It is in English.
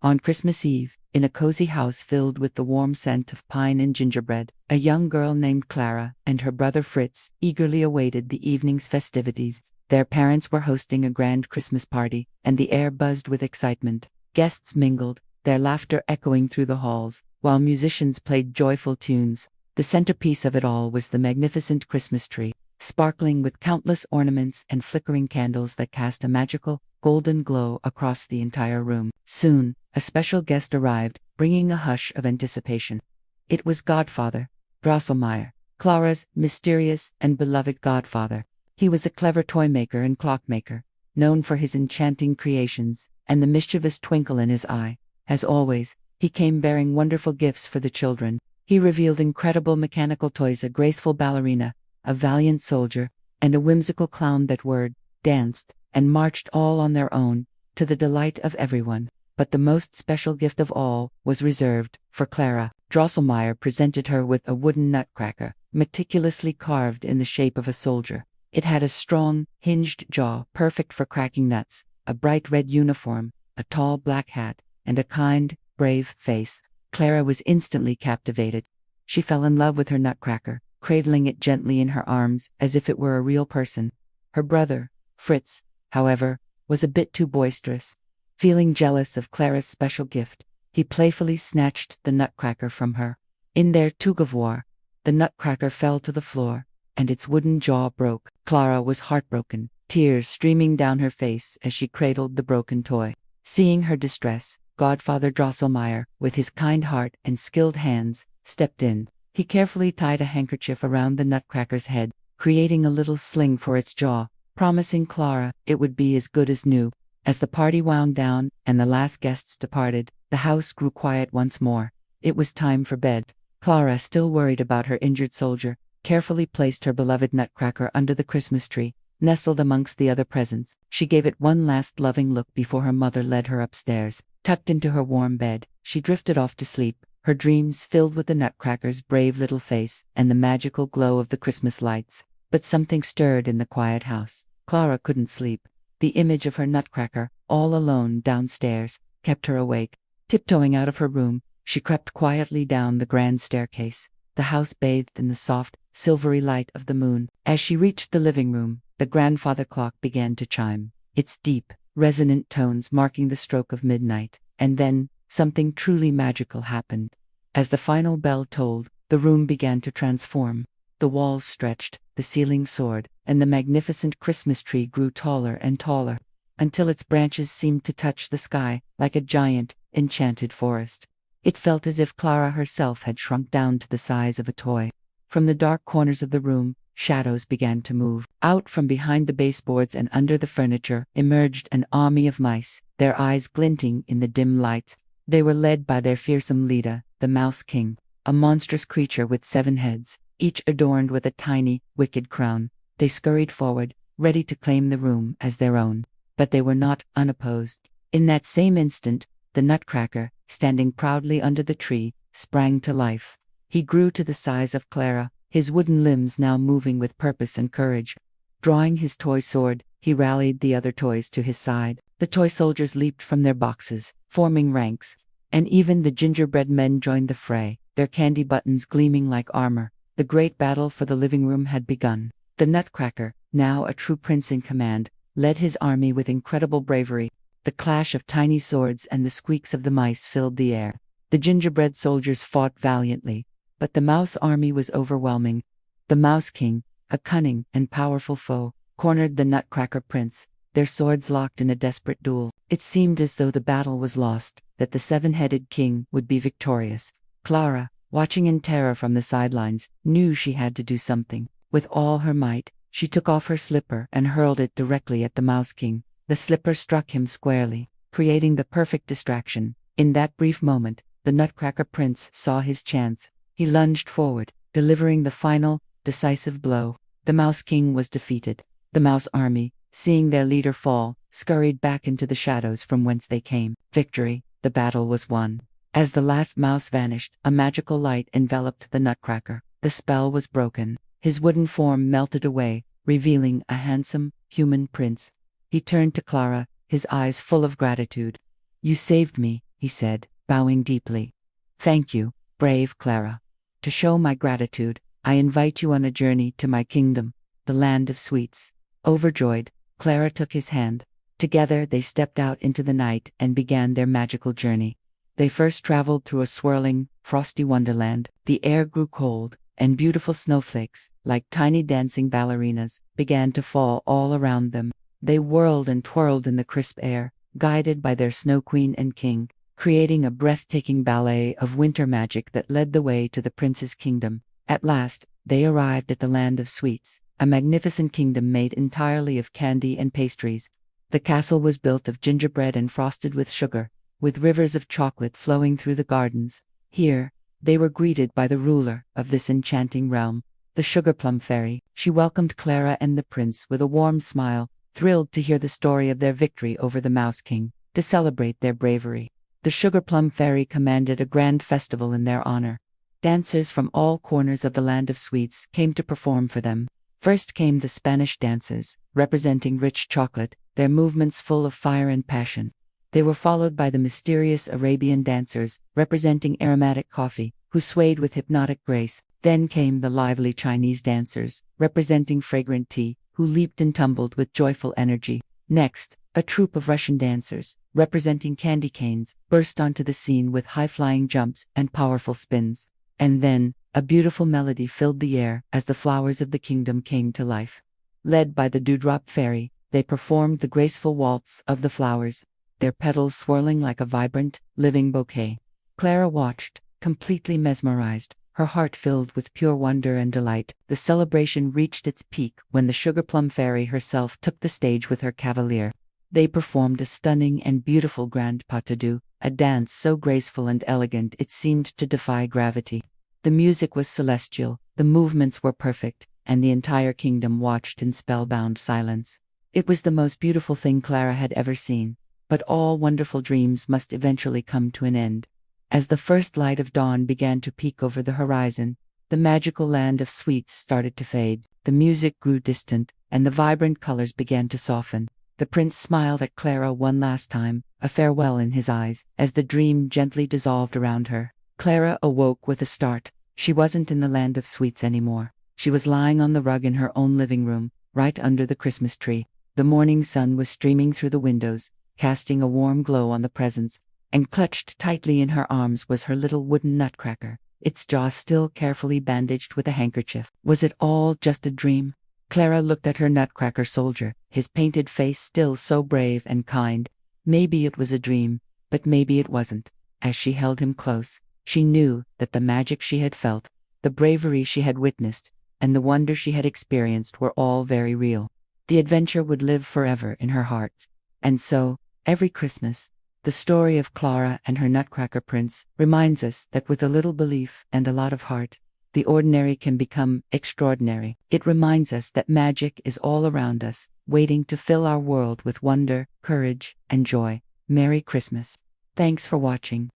On Christmas Eve, in a cozy house filled with the warm scent of pine and gingerbread, a young girl named Clara and her brother Fritz eagerly awaited the evening's festivities. Their parents were hosting a grand Christmas party, and the air buzzed with excitement. Guests mingled, their laughter echoing through the halls, while musicians played joyful tunes. The centerpiece of it all was the magnificent Christmas tree, sparkling with countless ornaments and flickering candles that cast a magical, golden glow across the entire room. Soon, a special guest arrived, bringing a hush of anticipation. It was Godfather Drosselmeyer, Clara's mysterious and beloved godfather. He was a clever toy maker and clockmaker, known for his enchanting creations and the mischievous twinkle in his eye. As always, he came bearing wonderful gifts for the children. He revealed incredible mechanical toys, a graceful ballerina, a valiant soldier, and a whimsical clown that whirred, danced, and marched all on their own, to the delight of everyone. But the most special gift of all was reserved for Clara. Drosselmeyer presented her with a wooden nutcracker, meticulously carved in the shape of a soldier. It had a strong, hinged jaw perfect for cracking nuts, a bright red uniform, a tall black hat, and a kind, brave face. Clara was instantly captivated. She fell in love with her nutcracker, cradling it gently in her arms as if it were a real person. Her brother, Fritz, however, was a bit too boisterous. Feeling jealous of Clara's special gift, he playfully snatched the nutcracker from her. In their tug-of-war, the nutcracker fell to the floor, and its wooden jaw broke. Clara was heartbroken, tears streaming down her face as she cradled the broken toy. Seeing her distress, Godfather Drosselmeyer, with his kind heart and skilled hands, stepped in. He carefully tied a handkerchief around the nutcracker's head, creating a little sling for its jaw, promising Clara it would be as good as new. As the party wound down and the last guests departed, the house grew quiet once more. It was time for bed. Clara, still worried about her injured soldier, carefully placed her beloved nutcracker under the Christmas tree, nestled amongst the other presents. She gave it one last loving look before her mother led her upstairs. Tucked into her warm bed, she drifted off to sleep, her dreams filled with the nutcracker's brave little face and the magical glow of the Christmas lights. But something stirred in the quiet house. Clara couldn't sleep. The image of her nutcracker, all alone downstairs, kept her awake. Tiptoeing out of her room, she crept quietly down the grand staircase. The house bathed in the soft, silvery light of the moon. As she reached the living room, the grandfather clock began to chime, its deep, resonant tones marking the stroke of midnight. And then, something truly magical happened. As the final bell tolled, the room began to transform. The walls stretched, the ceiling soared, and the magnificent Christmas tree grew taller and taller, until its branches seemed to touch the sky like a giant, enchanted forest. It felt as if Clara herself had shrunk down to the size of a toy. From the dark corners of the room, shadows began to move. Out from behind the baseboards and under the furniture emerged an army of mice, their eyes glinting in the dim light. They were led by their fearsome leader, the Mouse King, a monstrous creature with 7 heads, each adorned with a tiny, wicked crown. They scurried forward, ready to claim the room as their own. But they were not unopposed. In that same instant, the nutcracker, standing proudly under the tree, sprang to life. He grew to the size of Clara, his wooden limbs now moving with purpose and courage. Drawing his toy sword, he rallied the other toys to his side. The toy soldiers leaped from their boxes, forming ranks, and even the gingerbread men joined the fray, their candy buttons gleaming like armor. The great battle for the living room had begun. The nutcracker, now a true prince in command, led his army with incredible bravery. The clash of tiny swords and the squeaks of the mice filled the air. The gingerbread soldiers fought valiantly, but the mouse army was overwhelming. The Mouse King, a cunning and powerful foe, cornered the nutcracker prince, their swords locked in a desperate duel. It seemed as though the battle was lost, that the 7-headed king would be victorious. Clara, watching in terror from the sidelines, knew she had to do something. With all her might, she took off her slipper and hurled it directly at the Mouse King. The slipper struck him squarely, creating the perfect distraction. In that brief moment, the Nutcracker Prince saw his chance. He lunged forward, delivering the final, decisive blow. The Mouse King was defeated. The Mouse Army, seeing their leader fall, scurried back into the shadows from whence they came. Victory, the battle was won. As the last mouse vanished, a magical light enveloped the Nutcracker. The spell was broken. His wooden form melted away, revealing a handsome, human prince. He turned to Clara, his eyes full of gratitude. "You saved me," he said, bowing deeply. Thank you, brave Clara. To show my gratitude, I invite you on a journey to my kingdom, the land of sweets. Overjoyed, Clara took his hand. Together they stepped out into the night and began their magical journey. They first traveled through a swirling, frosty wonderland. The air grew cold, and beautiful snowflakes, like tiny dancing ballerinas, began to fall all around them. They whirled and twirled in the crisp air, guided by their Snow Queen and King, creating a breathtaking ballet of winter magic that led the way to the prince's kingdom. At last, they arrived at the land of sweets, a magnificent kingdom made entirely of candy and pastries. The castle was built of gingerbread and frosted with sugar, with rivers of chocolate flowing through the gardens. Here, they were greeted by the ruler of this enchanting realm, the Sugar Plum Fairy. She welcomed Clara and the prince with a warm smile, thrilled to hear the story of their victory over the Mouse King. To celebrate their bravery, the Sugar Plum Fairy commanded a grand festival in their honor. Dancers from all corners of the land of sweets came to perform for them. First came the Spanish dancers, representing rich chocolate, their movements full of fire and passion. They were followed by the mysterious Arabian dancers, representing aromatic coffee, who swayed with hypnotic grace. Then came the lively Chinese dancers, representing fragrant tea, who leaped and tumbled with joyful energy. Next, a troupe of Russian dancers, representing candy canes, burst onto the scene with high-flying jumps and powerful spins. And then, a beautiful melody filled the air as the flowers of the kingdom came to life. Led by the Dewdrop Fairy, they performed the graceful waltz of the flowers, their petals swirling like a vibrant, living bouquet. Clara watched, completely mesmerized, her heart filled with pure wonder and delight. The celebration reached its peak when the Sugar Plum Fairy herself took the stage with her cavalier. They performed a stunning and beautiful grand pas de deux, a dance so graceful and elegant it seemed to defy gravity. The music was celestial, the movements were perfect, and the entire kingdom watched in spellbound silence. It was the most beautiful thing Clara had ever seen, but all wonderful dreams must eventually come to an end. As the first light of dawn began to peek over the horizon, the magical land of sweets started to fade. The music grew distant, and the vibrant colors began to soften. The prince smiled at Clara one last time, a farewell in his eyes, as the dream gently dissolved around her. Clara awoke with a start. She wasn't in the land of sweets anymore. She was lying on the rug in her own living room, right under the Christmas tree. The morning sun was streaming through the windows, casting a warm glow on the presents, and clutched tightly in her arms was her little wooden Nutcracker, its jaw still carefully bandaged with a handkerchief. Was it all just a dream? Clara looked at her Nutcracker soldier, his painted face still so brave and kind. Maybe it was a dream, but maybe it wasn't. As she held him close, she knew that the magic she had felt, the bravery she had witnessed, and the wonder she had experienced were all very real. The adventure would live forever in her heart. And so, every Christmas, the story of Clara and her Nutcracker prince reminds us that with a little belief and a lot of heart, the ordinary can become extraordinary. It reminds us that magic is all around us, waiting to fill our world with wonder, courage, and joy. Merry Christmas. Thanks for watching.